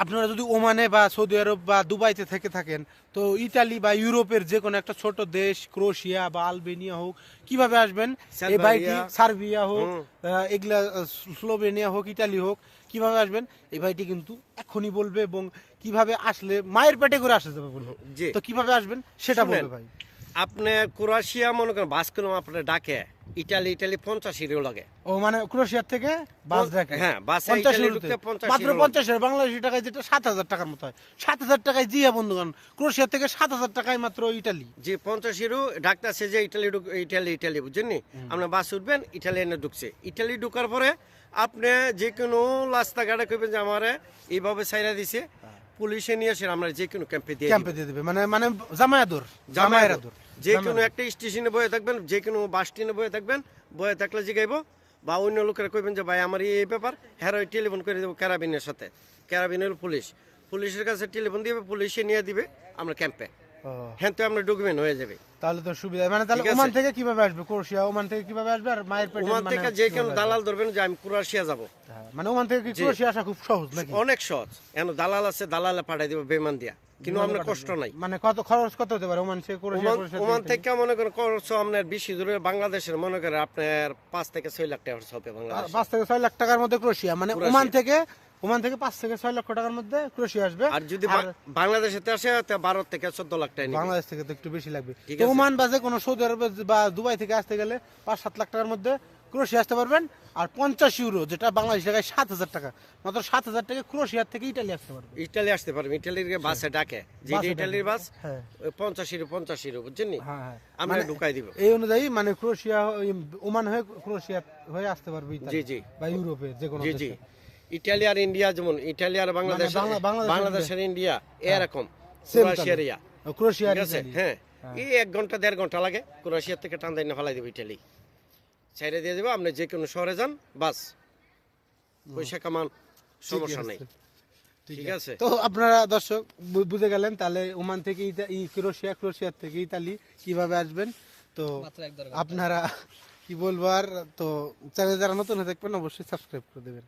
আপনারা যদি ওমানে বা সৌদি আরব বা দুবাইতে থেকে থাকেন, তো ইতালি বা ইউরোপের যে কোনো একটা ছোট দেশ, ক্রোয়েশিয়া বা আলবেনিয়া হোক, কিভাবে আসবেন এই ভাইটি, সার্বিয়া হোক, এগুলা স্লোভেনিয়া হোক, ইতালি হোক, কিভাবে আসবেন এই ভাইটি কিন্তু এখনই বলবে, এবং কিভাবে আসলে মায়ের পেটে করে আসা যাবে বলবে। তো কিভাবে আসবেন সেটা বলবে ভাই। আপনি ক্রোয়েশিয়া মনে করেন বাস কোনো আপনার ডাকে, ইটালি 50 ইউরো লাগে। ও মানে ক্রোয়েশিয়া থেকে বাস ডাকে, হ্যাঁ বাসে 50 ইটালি ইউরোতে, ঢুকতে 50 মাত্র ইউরো 50 বাংলাদেশি টাকায় যেটা 7,000 টাকার মতো হয়। 7,000 টাকায় জিয়া বন্ধুগণ, ক্রোয়েশিয়া থেকে 7,000 টাকায় মাত্র ইটালি। যে 50 ইউরো ডাকতেছে যে ইটালি বুঝছেন নি, আপনি বাস উঠবেন, ইটালি এনে ঢুকছে। ইটালি ঢুকার পরে আপনি যে কোনো রাস্তাঘাটে কইবেন যে আমারে এইভাবে ছাইরা দিছে, পুলিশে নিয়ে এসে আমরা যে কোনো ক্যাম্পে দিয়ে দেবে, মানে মানে জামায়াদুর যে কোনো একটা স্টেশনে বয়ে থাকবেন, যে কোনো বাস স্ট্যান্ডে বয়ে থাকবেন, বয়ে থাকলে জিগাইব, বা অন্য লোকেরা কইবেন যে ভাই আমার এই ব্যাপার, হ্যাঁ টেলিফোন করে দেবো ক্যারাবিনের সাথে, ক্যারাবিনের পুলিশের কাছে টেলিফোন দিবে, পুলিশে নিয়ে দিবে আমরা ক্যাম্পে, হ্যাঁ তো আমরা ঢুকবেন হয়ে যাবে। তাহলে তো সুবিধা। মানে তাহলে ওমান থেকে কিভাবে আসবে ক্রোয়েশিয়া, ওমান থেকে কিভাবে আসবে, আর মায়ের পেটে ওমান থেকে যে কোনো দালাল ধরবেন যে আমি ক্রোয়েশিয়া যাব, মানে ওমান থেকে কি ক্রোয়েশিয়া আসা খুব সহজ নাকি? অনেক সহজ, এখন দালাল আছে, দালালে পাঠাই দিব বেমান দিয়া, কিন্তু আপনার কষ্ট নাই। মানে কত খরচ কত হতে পারে ওমান থেকে ক্রোয়েশিয়া? ওমান থেকে মনে করেন খরচ আপনার বেশি দূরে, বাংলাদেশের মনে করেন আপনার 5 থেকে 6 লাখ টাকা খরচ হবে বাংলাদেশ। 5 থেকে 6 লাখ টাকার মধ্যে ক্রোয়েশিয়া, মানে ওমান থেকে 5 থেকে 6 লক্ষ টাকার মধ্যে ক্রোয়েশিয়া আসবে। আর যদি বাংলাদেশেতে আসে তা 12 থেকে 14 লাখ টাকা নিবে। বাংলাদেশ থেকে তো একটু বেশি লাগবে। তো ওমান বা যে কোনো সৌদি আরব বা দুবাই থেকে আসতে গেলে 5-7 লাখ টাকার মধ্যে ক্রোয়েশিয়া আসতে পারবেন। আর 50 ইউরো, যেটা বাংলাদেশ টাকায় 7,000 টাকা, মাত্র 7,000 টাকা ক্রোয়েশিয়া থেকে ইতালি আসতে পারবেন। ইটালি আসতে পারবেন, ইটালির বাসে ডাকে, যে ইটালির বাস 50 ইউরো বুঝছেন নি, আমরা ঢুকাই দিব। এই অনুযায়ী মানে ক্রোয়েশিয়া, ওমান হয়ে ক্রোয়েশিয়া হয়ে আসতে পারবে ইতালি, জি বা ইউরোপে যে কোনো জি। ইটালি আর ইন্ডিয়া, যেমন ইটালি আর বাংলাদেশ, বাংলাদেশের ইন্ডিয়া এরকম, ক্রোয়েশিয়া আছে, হ্যাঁ এই 1 ঘন্টা 1.5 ঘন্টা লাগে, ক্রোয়েশিয়া থেকে টান্দাইনা ফেলাই দেবো ইটালি, ছেড়ে দিয়ে দেবো, আপনি যে কোনো শহরে যান, বাস পয়সা কামান, সমস্যা নেই। ঠিক আছে, তো আপনারা দর্শক বুঝে গেলেন তাহলে ওমান থেকে ক্রোয়েশিয়া, ক্রোয়েশিয়া থেকে ইতালি কিভাবে আসবেন। তো আপনারা কি বলবো আর, তো চ্যানেল যারা নতুন হয়ে থাকবেন অবশ্যই সাবস্ক্রাইব করে দেবেন।